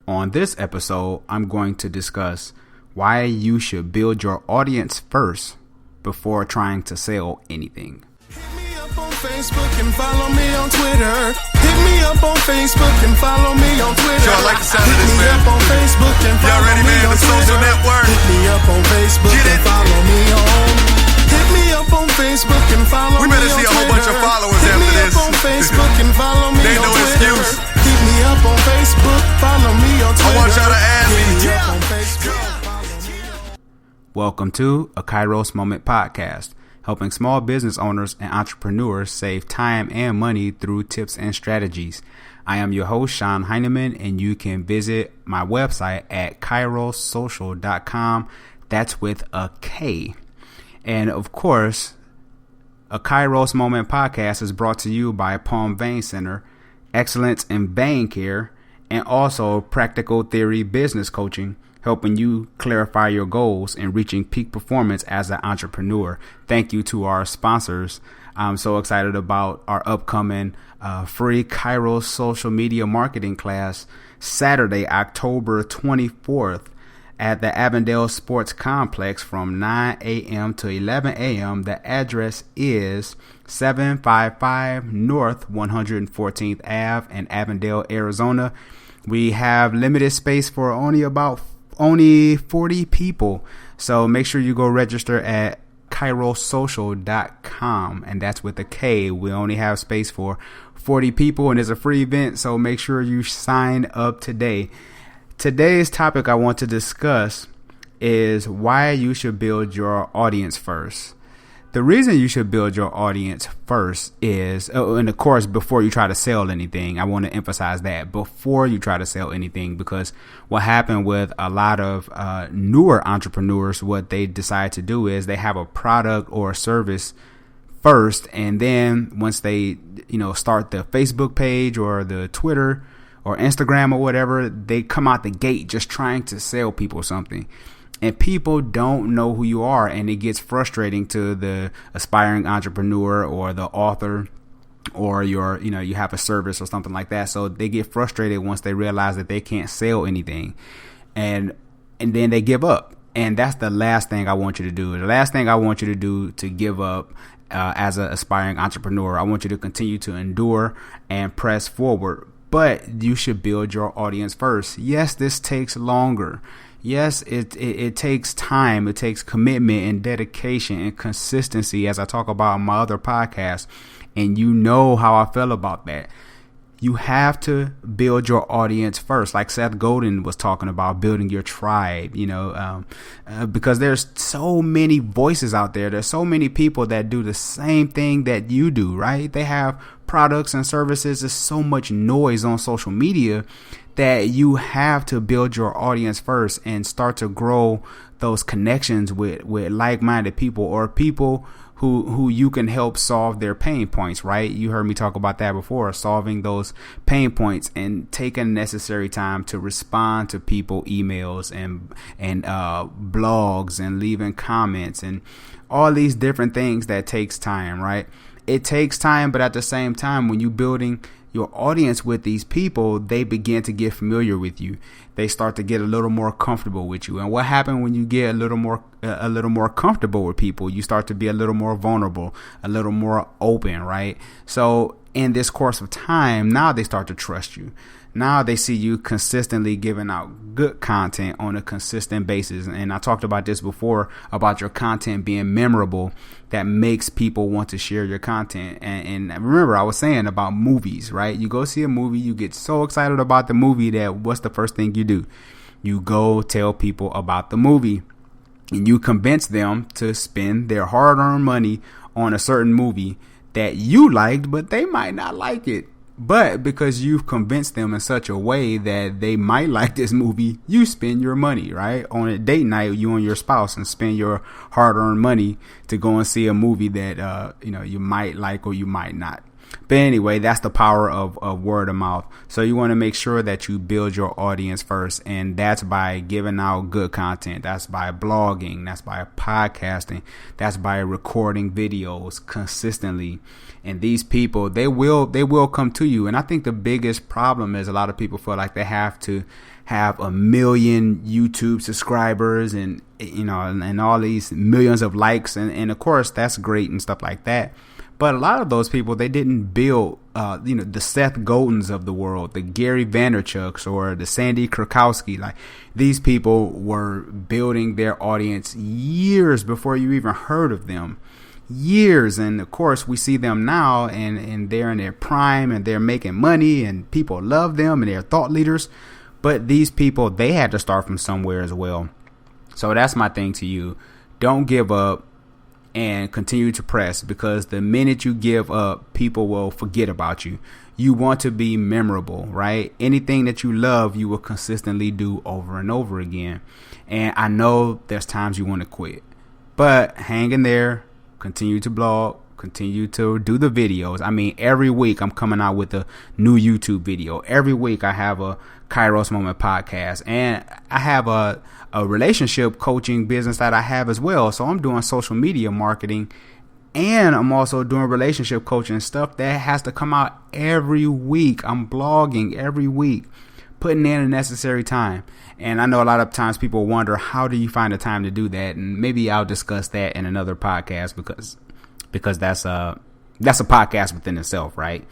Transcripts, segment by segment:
On this episode, I'm going to discuss why you should build your audience first before trying to sell anything. Hit me up on Facebook and follow me on Twitter. Hit me up on Facebook and follow me on Twitter. Yo, I like the sound of this, man. Hit me up on Facebook and follow Y'all ready, me man? on The Twitter. social network. Hit me up on Facebook Get it. and follow me on. Hit me up on Facebook and follow me on We better see a whole bunch of Twitter. followers Hit after me this. up on Facebook and follow me Ain't on no Twitter. excuse. Hit me up on Facebook, follow me on Twitter. want y'all to add me. Hit me Yeah. up on Facebook, follow me on. Welcome to a Kairos Moment podcast, helping small business owners and entrepreneurs save time and money through tips and strategies. I am your host, Sean Heineman, and you can visit my website at kairossocial.com. That's with a K. And of course, a Kairos Moment podcast is brought to you by Palm Vein Center, Excellence in Vein Care, and also Practical Theory Business Coaching, helping you clarify your goals and reaching peak performance as an entrepreneur. Thank you to our sponsors. I'm so excited about our upcoming free Kairos social media marketing class, Saturday, October 24th at the Avondale Sports Complex from 9 a.m. to 11 a.m. The address is 755 North 114th Ave in Avondale, Arizona. We have limited space for only 40 people. So make sure you go register at kairossocial.com, and that's with a K. We only have space for 40 people, and it's a free event, so make sure you sign up today. Today's topic I want to discuss is why you should build your audience first. The reason you should build your audience first is, and of course, before you try to sell anything, I want to emphasize that before you try to sell anything, because what happened with a lot of newer entrepreneurs, what they decide to do is they have a product or a service first, and then once they, start the Facebook page or the Twitter or Instagram or whatever, they come out the gate just trying to sell people something. And people don't know who you are, and it gets frustrating to the aspiring entrepreneur or the author, or you have a service or something like that. So they get frustrated once they realize that they can't sell anything, and then they give up. And that's the last thing I want you to do. The last thing I want you to do to give up as an aspiring entrepreneur. I want you to continue to endure and press forward, but you should build your audience first. Yes, this takes longer. Yes, it takes time, it takes commitment and dedication and consistency, as I talk about on my other podcast, and you know how I feel about that. You have to build your audience first, like Seth Godin was talking about, building your tribe, because there's so many voices out there. There's so many people that do the same thing that you do, right? They have products and services. There's so much noise on social media that you have to build your audience first and start to grow those connections with like-minded people, or people who you can help solve their pain points, right? You heard me talk about that before, solving those pain points and taking necessary time to respond to people emails and blogs and leaving comments and all these different things that takes time, right? It takes time, but at the same time, when you're building your audience with these people, they begin to get familiar with you. They start to get a little more comfortable with you. And what happens when you get a little more comfortable with people? You start to be a little more vulnerable, a little more open, right? So in this course of time, now they start to trust you. Now they see you consistently giving out good content on a consistent basis. And I talked about this before, about your content being memorable, that makes people want to share your content. And remember, I was saying about movies, right? You go see a movie, you get so excited about the movie that what's the first thing you do? You go tell people about the movie, and you convince them to spend their hard-earned money on a certain movie that you liked, but they might not like it. But because you've convinced them in such a way that they might like this movie, you spend your money, right? On a date night, you and your spouse, and spend your hard-earned money to go and see a movie that you might like or you might not. But anyway, that's the power of word of mouth. So you want to make sure that you build your audience first. And that's by giving out good content. That's by blogging. That's by podcasting. That's by recording videos consistently. And these people, they will come to you. And I think the biggest problem is a lot of people feel like they have to have 1 million YouTube subscribers and, you know, and all these millions of likes. And of course, that's great and stuff like that. But a lot of those people, they didn't build, the Seth Godins of the world, the Gary Vaynerchuks or the Sandy Krakowski. Like, these people were building their audience years before you even heard of them. Years. And of course, we see them now and they're in their prime and they're making money and people love them and they're thought leaders. But these people, they had to start from somewhere as well. So that's my thing to you. Don't give up. And continue to press, because the minute you give up, people will forget about you. You want to be memorable, right? Anything that you love, you will consistently do over and over again. And I know there's times you want to quit, but hang in there, continue to blog, continue to do the videos. I mean, every week I'm coming out with a new YouTube video. Every week I have a Kairos Moment podcast, and I have a relationship coaching business that I have as well. So I'm doing social media marketing, and I'm also doing relationship coaching stuff that has to come out every week. I'm blogging every week, putting in the necessary time. And I know a lot of times people wonder, how do you find the time to do that? And maybe I'll discuss that in another podcast, because that's a podcast within itself, right?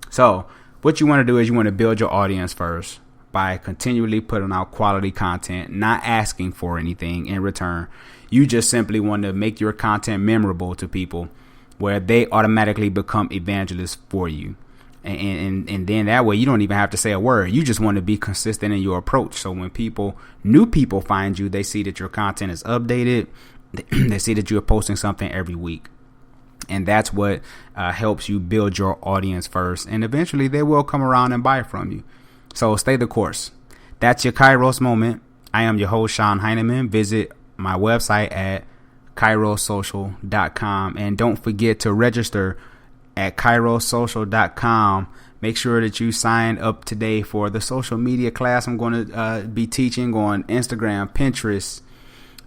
So what you want to do is you want to build your audience first by continually putting out quality content, not asking for anything in return. You just simply want to make your content memorable to people where they automatically become evangelists for you. And then that way you don't even have to say a word. You just want to be consistent in your approach. So when new people find you, they see that your content is updated. They see that you're posting something every week. And that's what helps you build your audience first. And eventually they will come around and buy from you. So stay the course. That's your Kairos Moment. I am your host, Sean Heineman. Visit my website at kairosocial.com. And don't forget to register at kairosocial.com. Make sure that you sign up today for the social media class I'm going to be teaching on Instagram, Pinterest,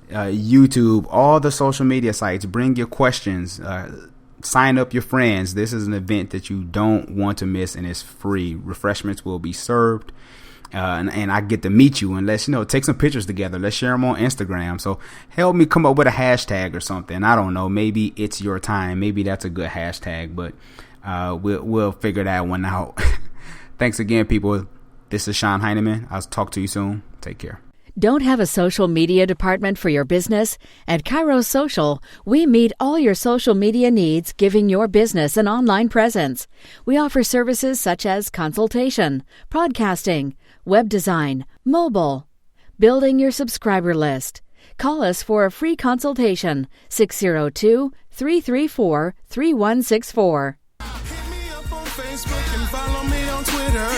YouTube, all the social media sites. Bring your questions. Sign up your friends. This is an event that you don't want to miss, and it's free. Refreshments will be served. And I get to meet you, and let's, take some pictures together. Let's share them on Instagram. So help me come up with a hashtag or something. I don't know. Maybe it's your time. Maybe that's a good hashtag, but we'll figure that one out. Thanks again, people. This is Sean Heineman. I'll talk to you soon. Take care. Don't have a social media department for your business? At Kairos Social, we meet all your social media needs, giving your business an online presence. We offer services such as consultation, podcasting, web design, mobile, building your subscriber list. Call us for a free consultation, 602-334-3164. Hit me up on Facebook and follow me on Twitter.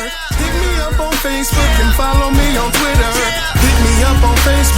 Hit me up on Facebook and follow me on Twitter. Hit me up on Facebook.